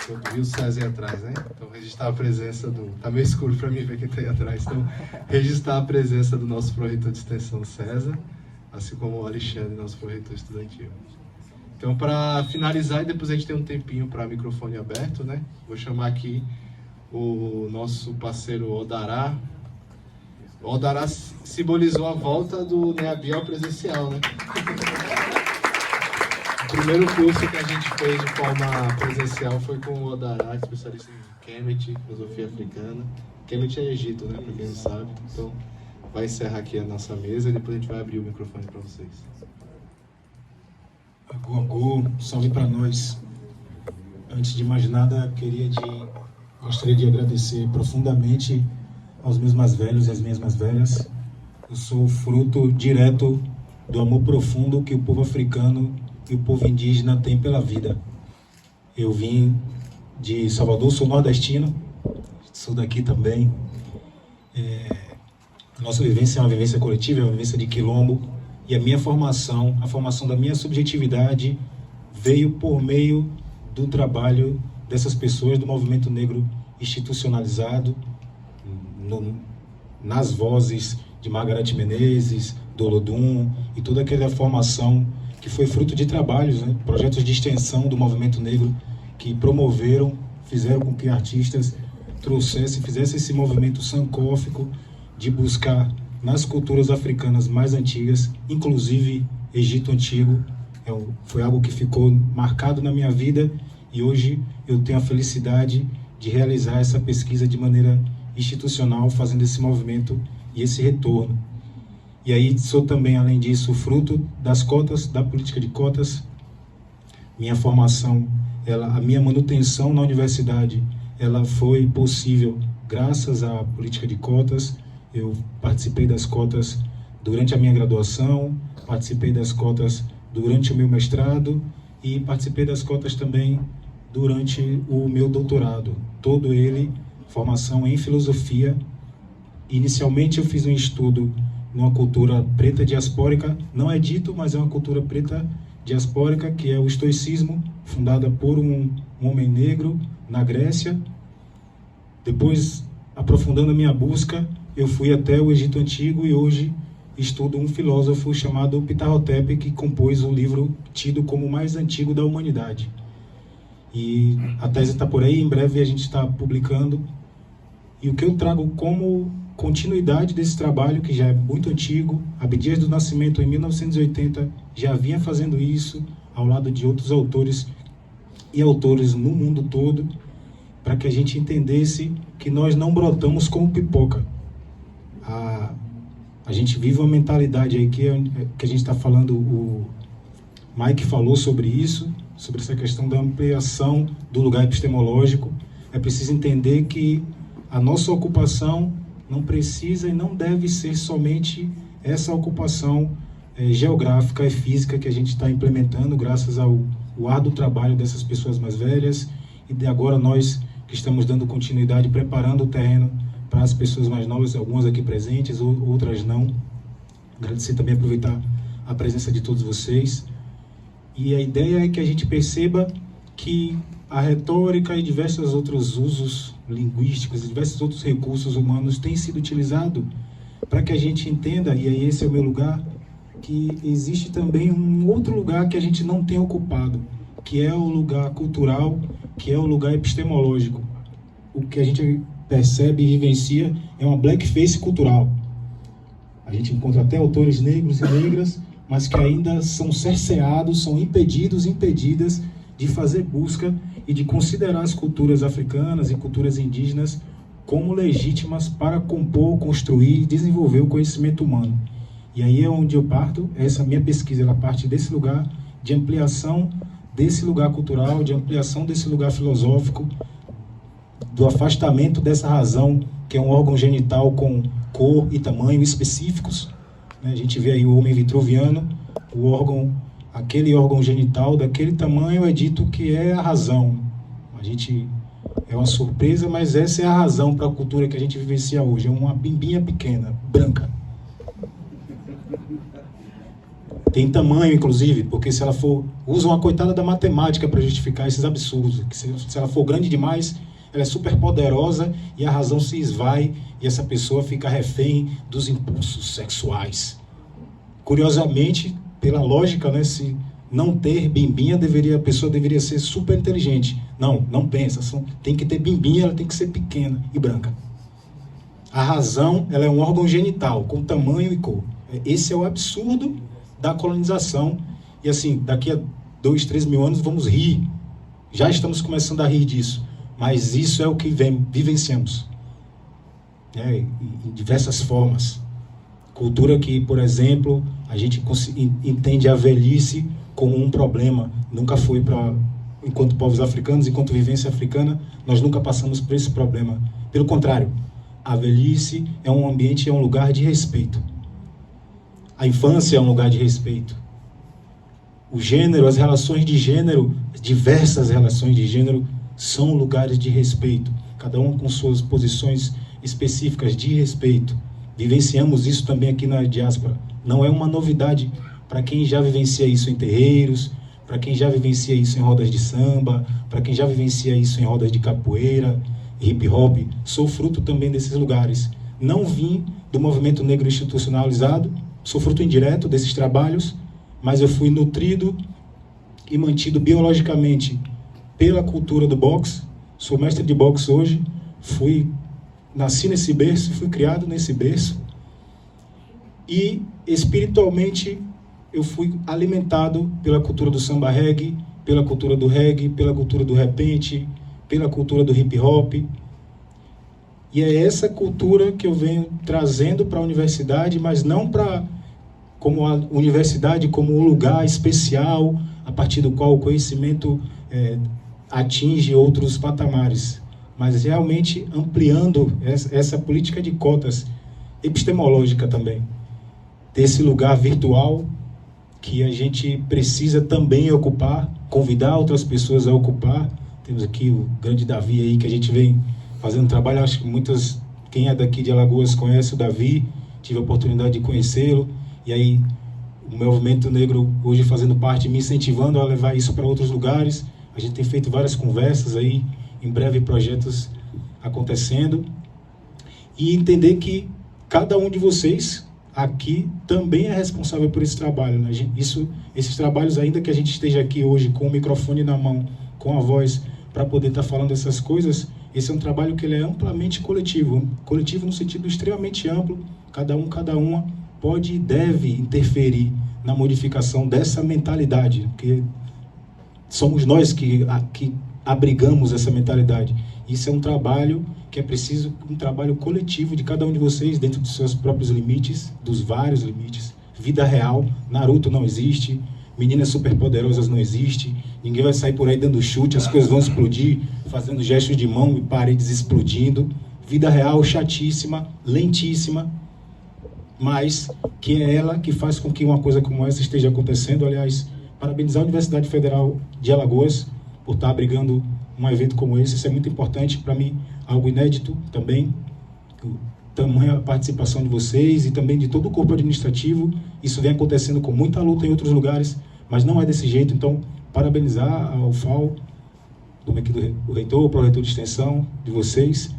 Eu vi o César aí atrás, né? Então, registrar a presença do... Tá meio escuro para mim ver quem está aí atrás. Então, registrar a presença do nosso pró-reitor de extensão, César, assim como o Alexandre, nosso pró-reitor estudantil. Então, para finalizar, e depois a gente tem um tempinho para microfone aberto, né? Vou chamar aqui o nosso parceiro Odará. O Odará simbolizou a volta do NEABI ao presencial, né? O primeiro curso que a gente fez de forma presencial foi com o Odará, especialista em Kemet, filosofia africana. Kemet é Egito, né? Para quem não sabe. Então, vai encerrar aqui a nossa mesa e depois a gente vai abrir o microfone para vocês. Agô, salve para nós. Antes de mais nada, gostaria de agradecer profundamente aos meus mais velhos e às minhas mais velhas. Eu sou fruto direto do amor profundo que o povo africano e o povo indígena têm pela vida. Eu vim de Salvador, sou nordestino, sou daqui também. A nossa vivência é uma vivência coletiva, é uma vivência de quilombo. E a minha formação, a formação da minha subjetividade, veio por meio do trabalho dessas pessoas do movimento negro institucionalizado, nas vozes de Margareth Menezes, do Olodum e toda aquela formação que foi fruto de trabalhos, né? Projetos de extensão do movimento negro que promoveram, fizeram com que artistas fizessem esse movimento sancófico de buscar nas culturas africanas mais antigas, inclusive Egito Antigo. Foi algo que ficou marcado na minha vida e hoje eu tenho a felicidade de realizar essa pesquisa de maneira institucional, fazendo esse movimento e esse retorno. E aí sou também, além disso, fruto das cotas, da política de cotas. Minha formação, a minha manutenção na universidade, ela foi possível graças à política de cotas. Eu participei das cotas durante a minha graduação, participei das cotas durante o meu mestrado e participei das cotas também durante o meu doutorado. Todo ele, formação em filosofia. Inicialmente eu fiz um estudo numa cultura preta diaspórica, não é dito, mas é uma cultura preta diaspórica, que é o estoicismo, fundada por um homem negro na Grécia. Depois, aprofundando a minha busca, eu fui até o Egito Antigo e hoje estudo um filósofo chamado Ptah-hotep, que compôs o livro tido como o mais antigo da humanidade. E a tese está por aí, em breve a gente está publicando. E o que eu trago como continuidade desse trabalho, que já é muito antigo, Abdias do Nascimento, em 1980, já vinha fazendo isso, ao lado de outros autores e autores no mundo todo, para que a gente entendesse que nós não brotamos como pipoca. A gente vive uma mentalidade aí que a gente está falando, o Mike falou sobre isso, sobre essa questão da ampliação do lugar epistemológico. É preciso entender que a nossa ocupação não precisa e não deve ser somente essa ocupação geográfica e física que a gente está implementando graças ao árduo trabalho dessas pessoas mais velhas e de agora nós que estamos dando continuidade, preparando o terreno para as pessoas mais novas, algumas aqui presentes, outras não. Agradecer também, aproveitar a presença de todos vocês. E a ideia é que a gente perceba que a retórica e diversos outros usos linguísticos e diversos outros recursos humanos têm sido utilizados para que a gente entenda, e aí esse é o meu lugar, que existe também um outro lugar que a gente não tem ocupado, que é o lugar cultural, que é o lugar epistemológico. O que a gente percebe e vivencia é uma blackface cultural. A gente encontra até autores negros e negras, mas que ainda são cerceados, são impedidas de fazer busca e de considerar as culturas africanas e culturas indígenas como legítimas para compor, construir e desenvolver o conhecimento humano. E aí é onde eu parto, essa minha pesquisa, ela parte desse lugar de ampliação desse lugar cultural, de ampliação desse lugar filosófico, do afastamento dessa razão, que é um órgão genital com cor e tamanho específicos. A gente vê aí o homem vitruviano, aquele órgão genital daquele tamanho é dito que é a razão. É uma surpresa, mas essa é a razão para a cultura que a gente vivencia hoje. É uma bimbinha pequena, branca. tem tamanho, inclusive, porque se ela for... Usa uma coitada da matemática para justificar esses absurdos. Que se ela for grande demais, ela é super poderosa e a razão se esvai e essa pessoa fica refém dos impulsos sexuais. Curiosamente, pela lógica, né, se não ter bimbinha, a pessoa deveria ser super inteligente. Não pensa. Tem que ter bimbinha, ela tem que ser pequena e branca. A razão, ela é um órgão genital, com tamanho e cor. Esse é o absurdo da colonização. E assim, daqui a 2, 3 mil anos vamos rir. Já estamos começando a rir disso. Mas isso é o que vivenciamos. Em diversas formas. Cultura que, por exemplo, a gente entende a velhice como um problema. Nunca foi enquanto povos africanos, enquanto vivência africana, nós nunca passamos por esse problema. Pelo contrário, a velhice é um ambiente, é um lugar de respeito. A infância é um lugar de respeito. O gênero, as relações de gênero, diversas relações de gênero, são lugares de respeito. Cada um com suas posições específicas de respeito. Vivenciamos isso também aqui na diáspora. Não é uma novidade para quem já vivencia isso em terreiros, para quem já vivencia isso em rodas de samba, para quem já vivencia isso em rodas de capoeira, hip hop. Sou fruto também desses lugares. Não vim do movimento negro institucionalizado, sou fruto indireto desses trabalhos, mas eu fui nutrido e mantido biologicamente pela cultura do boxe. Sou mestre de boxe hoje, nasci nesse berço, fui criado nesse berço, e espiritualmente eu fui alimentado pela cultura do samba reggae, pela cultura do reggae, pela cultura do repente, pela cultura do hip hop. E é essa cultura que eu venho trazendo para a universidade, mas não como a universidade como um lugar especial a partir do qual o conhecimento atinge outros patamares, mas realmente ampliando essa política de cotas epistemológica também, desse lugar virtual que a gente precisa também ocupar, convidar outras pessoas a ocupar. Temos aqui o grande Davi aí, que a gente vem fazendo trabalho, acho que quem é daqui de Alagoas conhece o Davi, tive a oportunidade de conhecê-lo, e aí o movimento negro hoje fazendo parte, me incentivando a levar isso para outros lugares. A gente tem feito várias conversas aí, em breve projetos acontecendo, e entender que cada um de vocês aqui também é responsável por esse trabalho, né? Esses trabalhos, ainda que a gente esteja aqui hoje com o microfone na mão, com a voz, para poder estar falando essas coisas, esse é um trabalho que ele é amplamente coletivo no sentido extremamente amplo. Cada uma pode e deve interferir na modificação dessa mentalidade, porque somos nós que abrigamos essa mentalidade. Isso é um trabalho que é preciso, um trabalho coletivo de cada um de vocês, dentro dos seus próprios limites, dos vários limites. Vida real, Naruto não existe, meninas superpoderosas não existe, ninguém vai sair por aí dando chute, as coisas vão explodir, fazendo gestos de mão e paredes explodindo. Vida real chatíssima, lentíssima, mas que é ela que faz com que uma coisa como essa esteja acontecendo. Aliás, parabenizar a Universidade Federal de Alagoas por estar abrigando um evento como esse. Isso é muito importante para mim, algo inédito também. Tamanha participação de vocês e também de todo o corpo administrativo. Isso vem acontecendo com muita luta em outros lugares, mas não é desse jeito. Então, parabenizar ao FAO, do reitor, o pró-reitor de extensão, de vocês.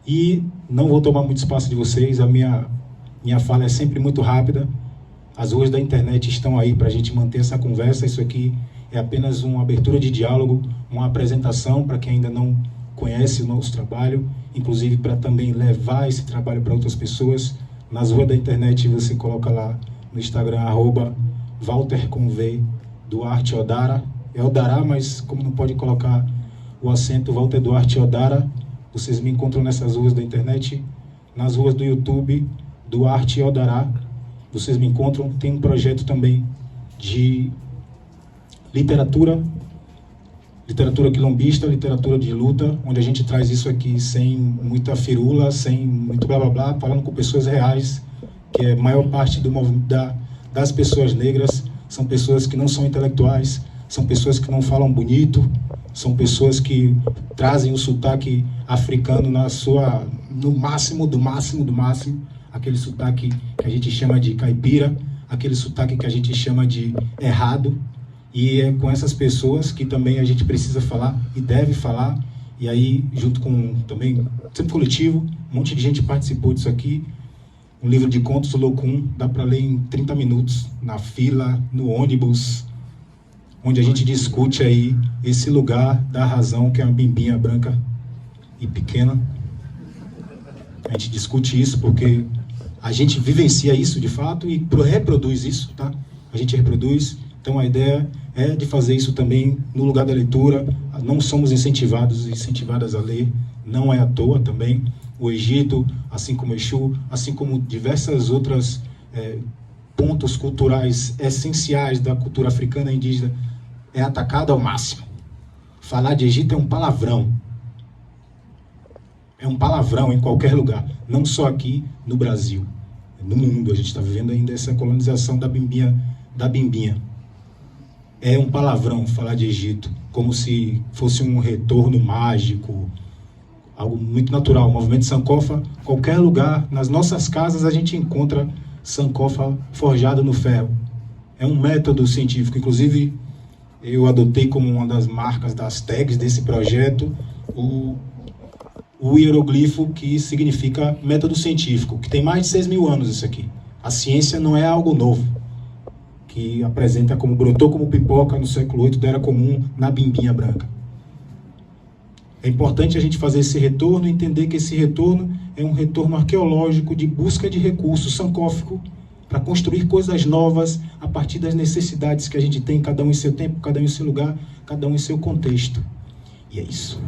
E não vou tomar muito espaço de vocês, a minha fala é sempre muito rápida. As ruas da internet estão aí para a gente manter essa conversa. Isso aqui é apenas uma abertura de diálogo, uma apresentação para quem ainda não conhece o nosso trabalho, inclusive para também levar esse trabalho para outras pessoas. Nas ruas da internet você coloca lá no Instagram, @Walter Duarte Odara. É Odará, mas como não pode colocar o acento, Walter Duarte Odara, vocês me encontram nessas ruas da internet. Nas ruas do YouTube, Duarte Odará, vocês me encontram. Tem um projeto também de literatura quilombista, literatura de luta, onde a gente traz isso aqui sem muita firula, sem muito blá blá blá, falando com pessoas reais, que é a maior parte das pessoas negras, são pessoas que não são intelectuais, são pessoas que não falam bonito, são pessoas que trazem o sotaque africano no máximo do máximo, aquele sotaque que a gente chama de caipira, aquele sotaque que a gente chama de errado, e é com essas pessoas que também a gente precisa falar e deve falar. E aí, junto com também Centro Coletivo, um monte de gente participou disso aqui. Um livro de contos, o Locum, dá para ler em 30 minutos, na fila, no ônibus, onde a gente discute aí esse lugar da razão, que é uma bimbinha branca e pequena. A gente discute isso porque a gente vivencia isso de fato e reproduz isso, tá? A gente reproduz. Então a ideia é de fazer isso também no lugar da leitura. Não somos incentivados e incentivadas a ler, não é à toa também. O Egito, assim como o Exu, assim como diversas outras pontos culturais essenciais da cultura africana e indígena, é atacado ao máximo. Falar de Egito é um palavrão. É um palavrão em qualquer lugar, não só aqui no Brasil. No mundo, a gente está vivendo ainda essa colonização da bimbinha. É um palavrão falar de Egito, como se fosse um retorno mágico, algo muito natural. O movimento Sankofa, qualquer lugar, nas nossas casas a gente encontra Sankofa forjado no ferro. É um método científico, inclusive eu adotei como uma das marcas, das tags desse projeto, o hieroglifo que significa método científico, que tem mais de 6.000 anos isso aqui. A ciência não é algo novo, que apresenta como brotou como pipoca no século VIII da Era Comum na bimbinha branca. É importante a gente fazer esse retorno e entender que esse retorno é um retorno arqueológico de busca de recurso sankófico para construir coisas novas a partir das necessidades que a gente tem, cada um em seu tempo, cada um em seu lugar, cada um em seu contexto. E é isso.